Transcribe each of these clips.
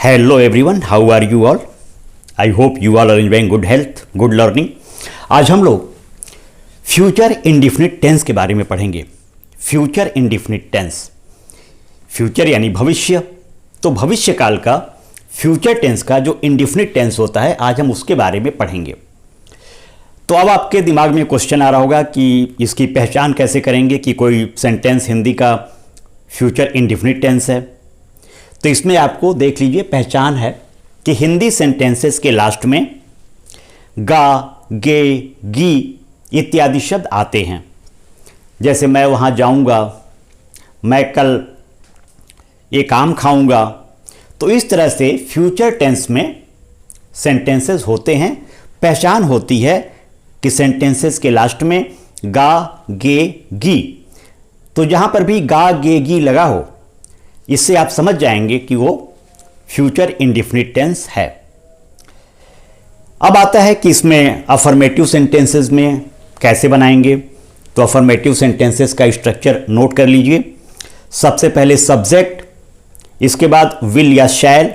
Hello everyone, how are you all? I hope you all are enjoying good health, good learning. आज हम लोग future indefinite tense के बारे में पढ़ेंगे. फ्यूचर इंडिफिनिट टेंस, फ्यूचर यानी भविष्य, तो भविष्य काल का फ्यूचर टेंस का जो इंडिफिनिट टेंस होता है आज हम उसके बारे में पढ़ेंगे. तो अब आपके दिमाग में क्वेश्चन आ रहा होगा कि इसकी पहचान कैसे करेंगे कि कोई सेंटेंस हिंदी का फ्यूचर इंडिफिनिट टेंस है. तो इसमें आपको देख लीजिए पहचान है कि हिंदी सेंटेंसेस के लास्ट में गा, गे, गी इत्यादि शब्द आते हैं. जैसे मैं वहाँ जाऊँगा, मैं कल एक आम खाऊँगा. तो इस तरह से फ्यूचर टेंस में सेंटेंसेस होते हैं. पहचान होती है कि सेंटेंसेस के लास्ट में गा, गे, गी. तो जहाँ पर भी गा, गे, गी लगा हो इससे आप समझ जाएंगे कि वो फ्यूचर इंडिफिनिट टेंस है. अब आता है कि इसमें अफर्मेटिव सेंटेंसेस में कैसे बनाएंगे. तो अफर्मेटिव सेंटेंसेस का स्ट्रक्चर नोट कर लीजिए. सबसे पहले सब्जेक्ट, इसके बाद विल या शैल,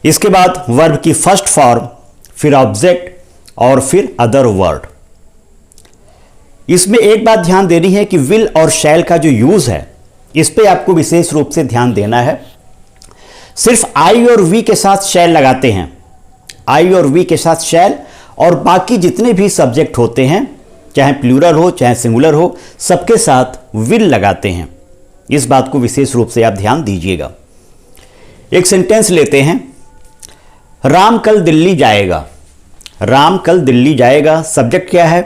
इसके बाद वर्ब की फर्स्ट फॉर्म, फिर ऑब्जेक्ट और फिर अदर वर्ड. इसमें एक बात ध्यान देनी है कि विल और शैल का जो यूज है इस पे आपको विशेष रूप से ध्यान देना है. सिर्फ आई और वी के साथ शैल लगाते हैं, आई और वी के साथ शैल, और बाकी जितने भी सब्जेक्ट होते हैं चाहे प्लूरल हो चाहे सिंगुलर हो सबके साथ विल लगाते हैं. इस बात को विशेष रूप से आप ध्यान दीजिएगा. एक सेंटेंस लेते हैं, राम कल दिल्ली जाएगा. राम कल दिल्ली जाएगा, सब्जेक्ट क्या है?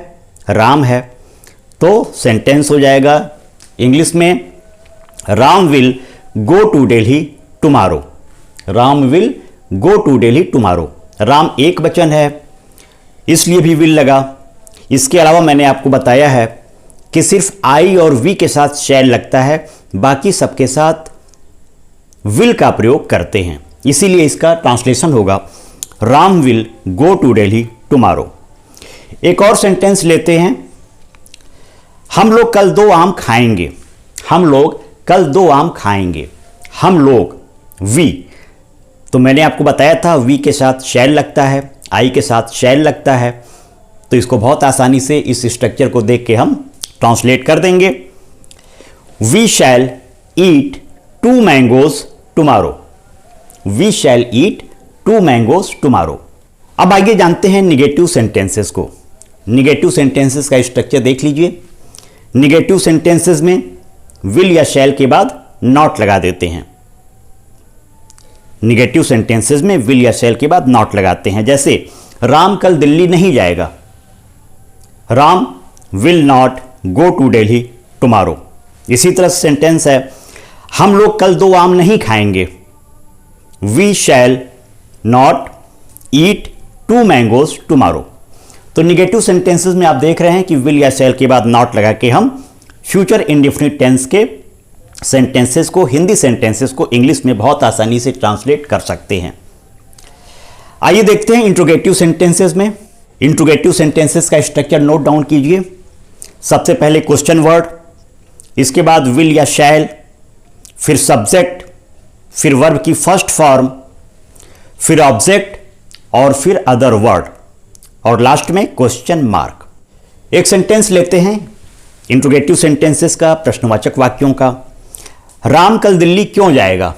राम है. तो सेंटेंस हो जाएगा इंग्लिश में Ram will go to Delhi tomorrow. Ram will go to Delhi tomorrow. Ram एक वचन है इसलिए भी विल लगा. इसके अलावा मैंने आपको बताया है कि सिर्फ आई और वी के साथ शैल लगता है, बाकी सबके साथ विल का प्रयोग करते हैं. इसीलिए इसका ट्रांसलेशन होगा Ram will go to Delhi tomorrow. एक और सेंटेंस लेते हैं, हम लोग कल 2 आम खाएंगे. हम लोग कल 2 आम खाएंगे. हम लोग, वी, तो मैंने आपको बताया था वी के साथ शैल लगता है, आई के साथ शैल लगता है. तो इसको बहुत आसानी से इस स्ट्रक्चर को देख के हम ट्रांसलेट कर देंगे. We shall eat 2 mangoes tomorrow. We shall eat 2 mangoes tomorrow. अब आगे जानते हैं निगेटिव सेंटेंसेस को. निगेटिव सेंटेंसेस का स्ट्रक्चर देख लीजिए. निगेटिव सेंटेंसेस में विल या शैल के बाद नॉट लगा देते हैं. निगेटिव सेंटेंसेस में विल या शैल के बाद नॉट लगाते हैं. जैसे राम कल दिल्ली नहीं जाएगा. Ram will not go to Delhi tomorrow. इसी तरह सेंटेंस है, हम लोग कल 2 आम नहीं खाएंगे. We shall not eat 2 mangoes tomorrow. तो निगेटिव सेंटेंसेस में आप देख रहे हैं कि विल या शैल के बाद नॉट लगा के हम फ्यूचर इंडिफिनिट टेंस के सेंटेंसेस को, हिंदी सेंटेंसेस को इंग्लिश में बहुत आसानी से ट्रांसलेट कर सकते हैं. आइए देखते हैं इंट्रोगेटिव सेंटेंसेस में. इंट्रोगेटिव सेंटेंसेस का स्ट्रक्चर नोट डाउन कीजिए. सबसे पहले क्वेश्चन वर्ड, इसके बाद विल या शैल, फिर सब्जेक्ट, फिर वर्ब की फर्स्ट फॉर्म, फिर ऑब्जेक्ट और फिर अदर वर्ड, और लास्ट में क्वेश्चन मार्क. एक सेंटेंस लेते हैं इंट्रोगेटिव सेंटेंसेस का, प्रश्नवाचक वाक्यों का. राम कल दिल्ली क्यों जाएगा.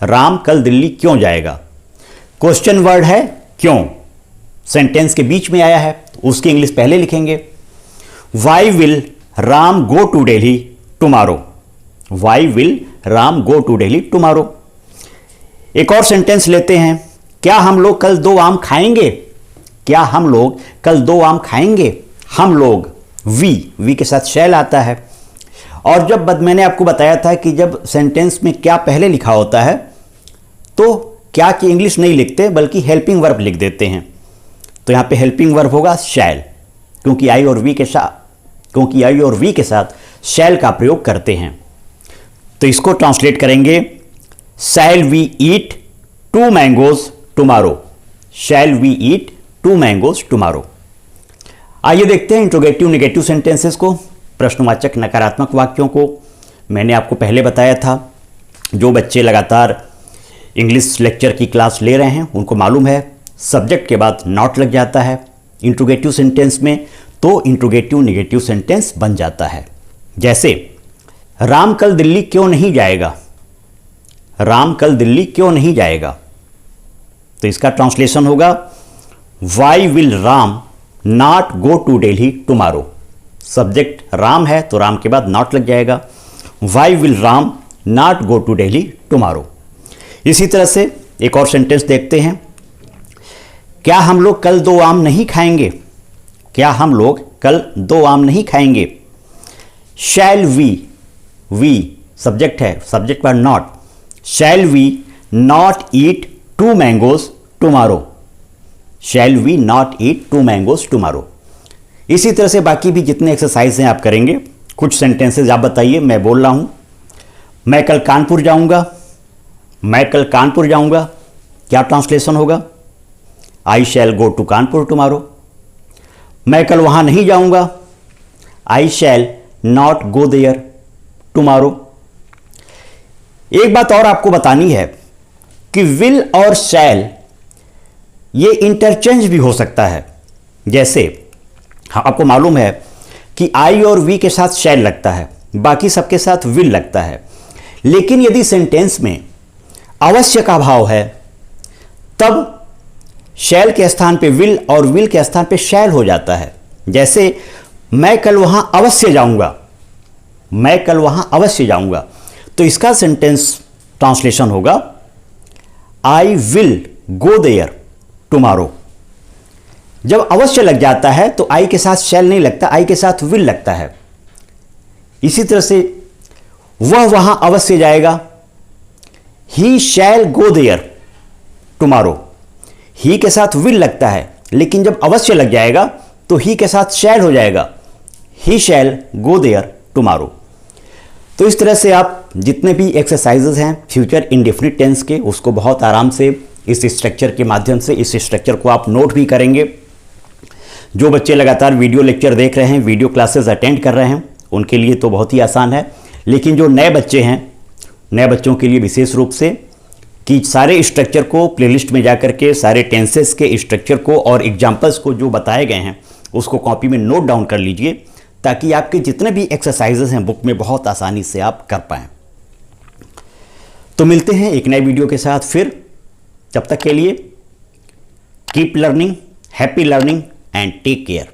राम कल दिल्ली क्यों जाएगा. क्वेश्चन वर्ड है क्यों, सेंटेंस के बीच में आया है, उसकी इंग्लिश पहले लिखेंगे. Why will Ram go to Delhi tomorrow. Why will Ram go to Delhi tomorrow. एक और सेंटेंस लेते हैं, क्या हम लोग कल 2 आम खाएंगे. क्या हम लोग कल 2 आम खाएंगे. हम लोग, वी के साथ शैल आता है. और जब मैंने आपको बताया था कि जब सेंटेंस में क्या पहले लिखा होता है तो क्या की इंग्लिश नहीं लिखते बल्कि हेल्पिंग वर्ब लिख देते हैं. तो यहां पे हेल्पिंग वर्ब होगा शैल, क्योंकि आई और वी के साथ शैल का प्रयोग करते हैं. तो इसको ट्रांसलेट करेंगे, shall we eat 2 mangoes tomorrow. Shall we eat 2 mangoes tomorrow. आइए देखते हैं इंट्रोगेटिव नेगेटिव सेंटेंसेस को, प्रश्नवाचक नकारात्मक वाक्यों को. मैंने आपको पहले बताया था जो बच्चे लगातार इंग्लिश लेक्चर की क्लास ले रहे हैं उनको मालूम है सब्जेक्ट के बाद नॉट लग जाता है इंट्रोगेटिव सेंटेंस में, तो इंट्रोगेटिव नेगेटिव सेंटेंस बन जाता है। जैसे राम कल दिल्ली क्यों नहीं जाएगा, राम कल दिल्ली क्यों नहीं जाएगा, तो इसका ट्रांसलेशन होगा why will Ram not go to Delhi tomorrow. Subject Ram है तो राम के बाद नॉट लग जाएगा, why will Ram not go to Delhi tomorrow. इसी तरह से एक और सेंटेंस देखते हैं, क्या हम लोग कल 2 आम नहीं खाएंगे, क्या हम लोग कल 2 आम नहीं खाएंगे। शैल वी सब्जेक्ट है, सब्जेक्ट पर not, shall we not eat 2 mangoes tomorrow, shall we not eat 2 mangoes tomorrow. इसी तरह से बाकी भी जितने एक्सरसाइज हैं आप करेंगे। कुछ सेंटेंसेज आप बताइए, मैं बोल रहा हूं, मैं कल कानपुर जाऊंगा, मैं कल कानपुर जाऊंगा, क्या ट्रांसलेशन होगा, I shall go to Kanpur tomorrow. मैं कल वहां नहीं जाऊंगा, I shall not go there tomorrow. एक बात और आपको बतानी है कि विल और शैल ये इंटरचेंज भी हो सकता है। जैसे आपको मालूम है कि आई और वी के साथ शैल लगता है, बाकी सबके साथ विल लगता है, लेकिन यदि सेंटेंस में अवश्य का भाव है तब शैल के स्थान पे विल और विल के स्थान पे शैल हो जाता है। जैसे मैं कल वहां अवश्य जाऊंगा, मैं कल वहां अवश्य जाऊंगा, तो इसका सेंटेंस ट्रांसलेशन होगा I will go there tomorrow. जब अवश्य लग जाता है तो आई के साथ शैल नहीं लगता, आई के साथ विल लगता है। इसी तरह से वह वहां अवश्य जाएगा, ही शैल गो देयर टुमारो, ही के साथ विल लगता है, लेकिन जब अवश्य लग जाएगा तो ही के साथ शैल हो जाएगा, ही शैल गो देयर टुमारो। तो इस तरह से आप जितने भी एक्सरसाइजेज हैं फ्यूचर इंडेफिनिट टेंस के, उसको बहुत आराम से इस स्ट्रक्चर के माध्यम से, इस स्ट्रक्चर को आप नोट भी करेंगे। जो बच्चे लगातार वीडियो लेक्चर देख रहे हैं, वीडियो क्लासेस अटेंड कर रहे हैं, उनके लिए तो बहुत ही आसान है, लेकिन जो नए बच्चे हैं, नए बच्चों के लिए विशेष रूप से कि सारे स्ट्रक्चर को प्लेलिस्ट में जाकर के सारे टेंसेस के स्ट्रक्चर को और एग्जाम्पल्स को जो बताए गए हैं उसको कॉपी में नोट डाउन कर लीजिए, ताकि आपके जितने भी एक्सरसाइजेस हैं बुक में बहुत आसानी से आप कर पाएँ। तो मिलते हैं एक नए वीडियो के साथ फिर, तब तक के लिए keep learning, happy learning and take care.